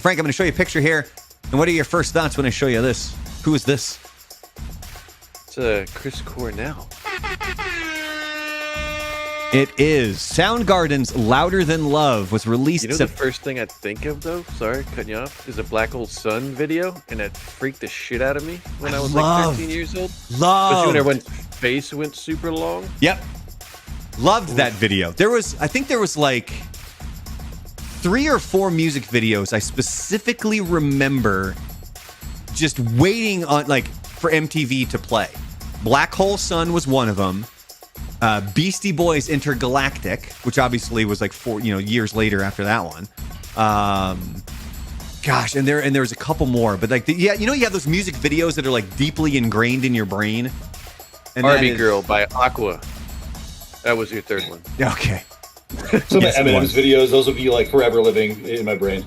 Frank, I'm going to show you a picture here. And what are your first thoughts when I show you this? Who is this? It's Chris Cornell. It is. Soundgarden's Louder Than Love was released. You know the first thing I think of, though, sorry, cutting you off, is a Black Hole Sun video, and that freaked the shit out of me when I was like 13 years old. Especially when everyone's face went super long. Yep. Loved that video. I think there was like 3 or 4 music videos I specifically remember just waiting on, like, for MTV to play. Black Hole Sun was one of them. Beastie Boys Intergalactic, which obviously was like 4 years later after that one. Gosh, and there was a couple more, but like you have those music videos that are like deeply ingrained in your brain. And Barbie Girl by Aqua. That was your third one. Okay. Some of Eminem's videos, those will be like forever living in my brain.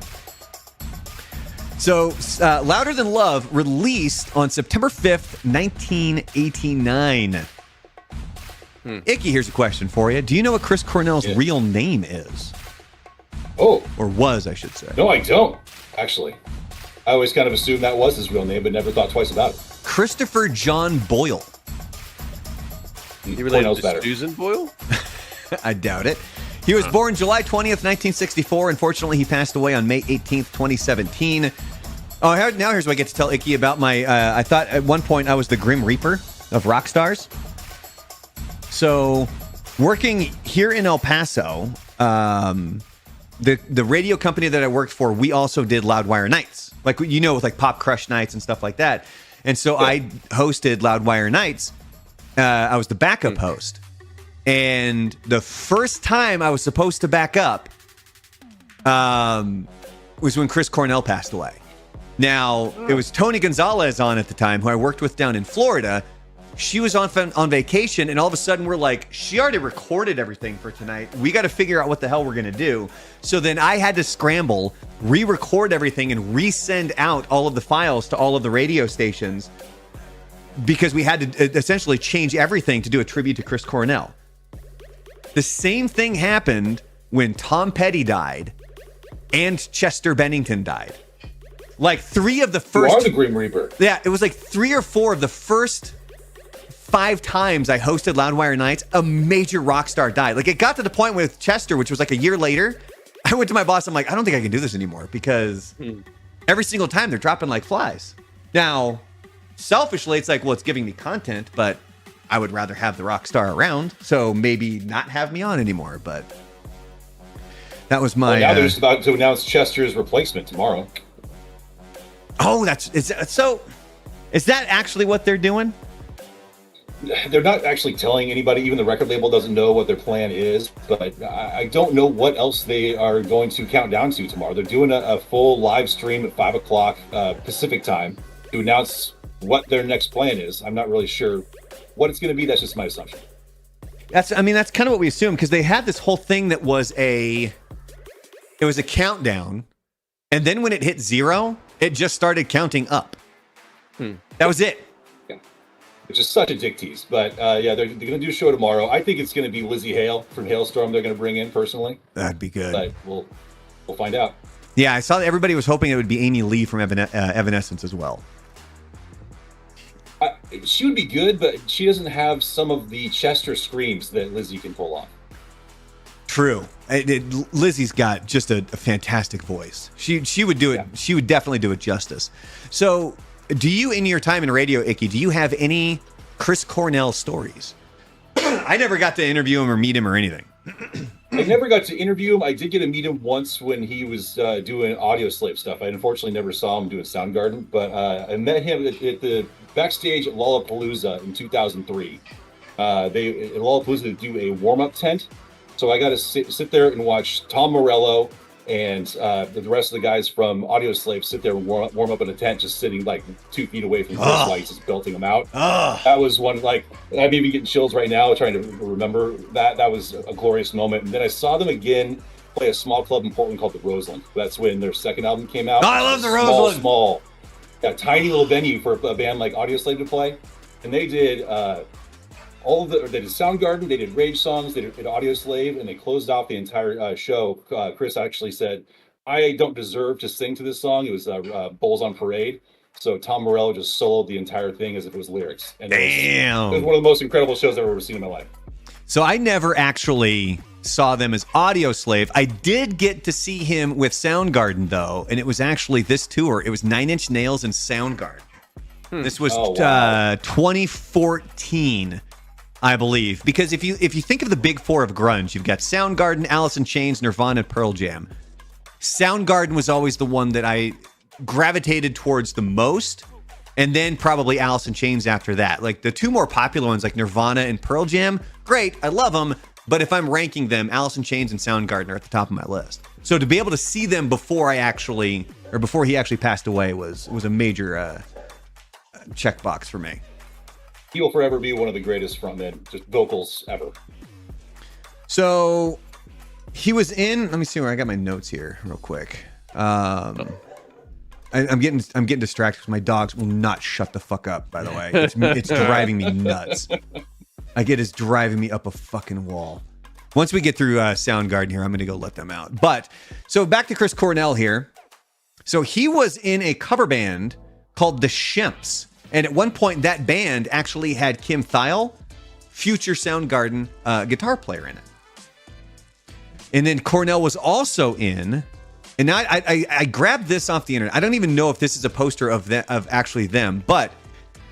So, Louder Than Love released on September 5th, 1989. Icky, here's a question for you. Do you know what Chris Cornell's real name is? Oh. Or was, I should say. No, I don't, actually. I always kind of assumed that was his real name, but never thought twice about it. Christopher John Boyle. He related to Susan Boyle? I doubt it. He was born July 20th, 1964. Unfortunately, he passed away on May 18th, 2017. Oh, now here's what I get to tell Icky about my... I thought at one point I was the Grim Reaper of rock stars. So, working here in El Paso, the radio company that I worked for, we also did Loudwire Nights. Like, with like Pop Crush Nights and stuff like that. And so I hosted Loudwire Nights. I was the backup host. And the first time I was supposed to back up was when Chris Cornell passed away. Now, it was Tony Gonzalez on at the time, who I worked with down in Florida. She was on vacation, and all of a sudden we're like, she already recorded everything for tonight. We got to figure out what the hell we're going to do. So then I had to scramble, re-record everything, and resend out all of the files to all of the radio stations because we had to essentially change everything to do a tribute to Chris Cornell. The same thing happened when Tom Petty died and Chester Bennington died. Like 3 of the first... You are the Grim Reaper. Yeah, it was like 3 or 4 of the first 5 times I hosted Loudwire Nights, a major rock star died. Like, it got to the point with Chester, which was like a year later, I went to my boss, I'm like, I don't think I can do this anymore because every single time they're dropping like flies. Now, selfishly, it's like, well, it's giving me content, but I would rather have the rock star around, so maybe not have me on anymore, but that was my... Well, now they're just about to announce Chester's replacement tomorrow. Oh, is that actually what they're doing? They're not actually telling anybody. Even the record label doesn't know what their plan is. But I don't know what else they are going to count down to tomorrow. They're doing a full live stream at 5 o'clock Pacific time to announce what their next plan is. I'm not really sure what it's going to be. That's just my assumption. That's kind of what we assumed, because they had this whole thing that was it was a countdown, and then when it hit 0, it just started counting up. That was it. Which is such a dick tease. But they're going to do a show tomorrow. I think it's going to be Lizzie Hale from Hailstorm they're going to bring in personally. That'd be good. But we'll find out. Yeah, I saw that everybody was hoping it would be Amy Lee from Evanescence as well. She would be good, but she doesn't have some of the Chester screams that Lizzie can pull off. True. Lizzie's got just a fantastic voice. She would do it. Yeah. She would definitely do it justice. So, do you, in your time in radio, Icky, do you have any Chris Cornell stories? I never got to interview him or meet him or anything. I never got to interview him. I did get to meet him once when he was doing Audioslave stuff. I unfortunately never saw him doing Soundgarden, but I met him at the backstage at Lollapalooza in 2003. At Lollapalooza, they do a warm-up tent. So I got to sit there and watch Tom Morello and the rest of the guys from Audioslave sit there and warm up in a tent, just sitting like 2 feet away from Chris while he's just belting them out. That was one, like, I'm even getting chills right now trying to remember that. That was a glorious moment. And then I saw them again play a small club in Portland called the Roseland. That's when their second album came out. Oh, I love the Roseland. Small, tiny little venue for a band like Audioslave to play. And they did they did Soundgarden, they did Rage songs, they did Audioslave, and they closed out the entire show. Chris actually said, I don't deserve to sing to this song. It was Bulls on Parade. So Tom Morello just soloed the entire thing as if it was lyrics. And Damn. It was one of the most incredible shows I've ever seen in my life. So I never actually saw them as Audioslave. I did get to see him with Soundgarden, though, and it was actually this tour. It was 9 Inch Nails and Soundgarden. This was 2014, I believe. Because if you think of the big four of grunge, you've got Soundgarden, Alice in Chains, Nirvana, and Pearl Jam. Soundgarden was always the one that I gravitated towards the most, and then probably Alice in Chains after that. Like the two more popular ones, like Nirvana and Pearl Jam, great, I love them. But if I'm ranking them, Alice in Chains and Soundgarden are at the top of my list. So to be able to see them before he actually passed away was a major checkbox for me. He will forever be one of the greatest frontmen, just vocals ever. So he was in. Let me see where I got my notes here, real quick. I'm getting distracted because my dogs will not shut the fuck up. By the way, it's driving me nuts. It's driving me up a fucking wall. Once we get through Soundgarden here, I'm going to go let them out. But so back to Chris Cornell here. So he was in a cover band called the Shimps, and at one point that band actually had Kim Thayil, future Soundgarden guitar player, in it. And then Cornell was also in. And I grabbed this off the internet. I don't even know if this is a poster of actually them, but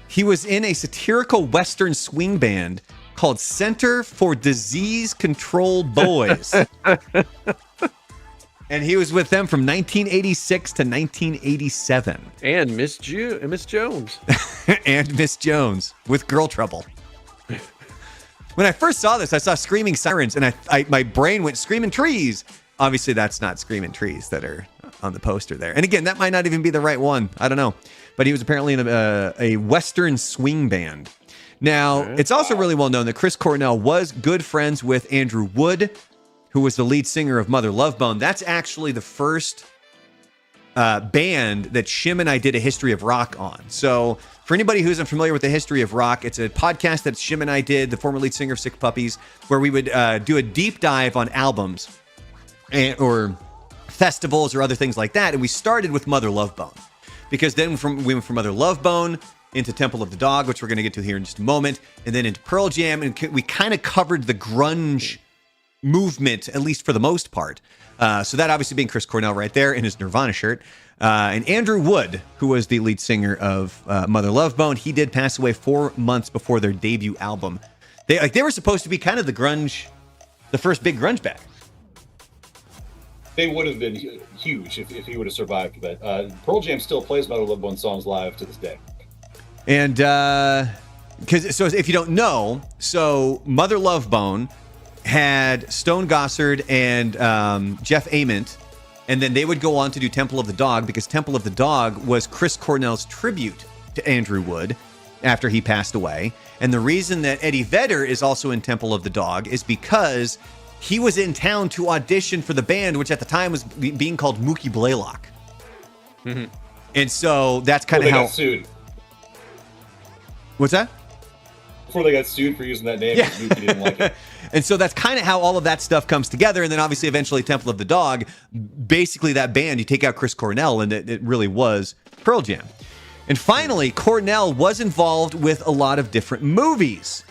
he was in a satirical Western swing band called Center for Disease Control Boys. And he was with them from 1986 to 1987. And Miss Jones. And Miss Jones with Girl Trouble. When I first saw this, I saw Screaming Sirens, and my brain went Screaming Trees. Obviously, that's not Screaming Trees that are on the poster there. And again, that might not even be the right one. I don't know. But he was apparently in a Western swing band. Now, it's also really well known that Chris Cornell was good friends with Andrew Wood, who was the lead singer of Mother Love Bone. That's actually the first band that Shim and I did a history of rock on. So for anybody who's unfamiliar with the history of rock, it's a podcast that Shim and I did, the former lead singer of Sick Puppies, where we would do a deep dive on albums or festivals or other things like that. And we started with Mother Love Bone, because then we went from Mother Love Bone into Temple of the Dog, which we're going to get to here in just a moment, and then into Pearl Jam, and we kind of covered the grunge movement, at least for the most part. So that obviously being Chris Cornell right there in his Nirvana shirt. And Andrew Wood, who was the lead singer of Mother Love Bone, he did pass away 4 months before their debut album. They were supposed to be kind of the first big grunge band. They would have been huge if he would have survived. But Pearl Jam still plays Mother Love Bone songs live to this day. And so if you don't know, so Mother Love Bone had Stone Gossard and Jeff Ament, and then they would go on to do Temple of the Dog, because Temple of the Dog was Chris Cornell's tribute to Andrew Wood after he passed away. And the reason that Eddie Vedder is also in Temple of the Dog is because he was in town to audition for the band, which at the time was being called Mookie Blaylock. Mm-hmm. And so that's kind of how... They got sued. What's that? Before they got sued for using that name, because Mookie didn't like it. And so that's kind of how all of that stuff comes together. And then obviously eventually Temple of the Dog, basically that band, you take out Chris Cornell, and it really was Pearl Jam. And finally, Cornell was involved with a lot of different movies.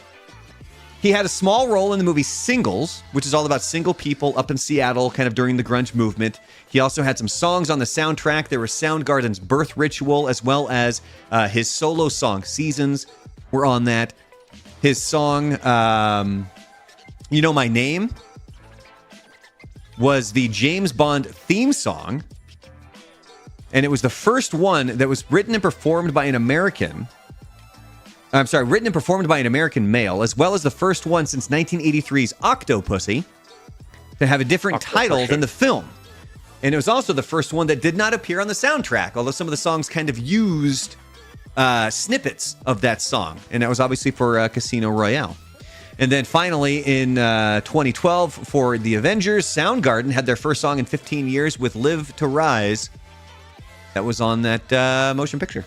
He had a small role in the movie Singles, which is all about single people up in Seattle, kind of during the grunge movement. He also had some songs on the soundtrack. There was Soundgarden's Birth Ritual, as well as his solo song, Seasons, were on that. His song, You Know My Name, was the James Bond theme song. And it was the first one that was written and performed by an American. Written and performed by an American male, as well as the first one since 1983's Octopussy to have a different title than the film. And it was also the first one that did not appear on the soundtrack, although some of the songs kind of used snippets of that song. And that was obviously for Casino Royale. And then finally, in 2012, for The Avengers, Soundgarden had their first song in 15 years with Live to Rise. That was on that motion picture.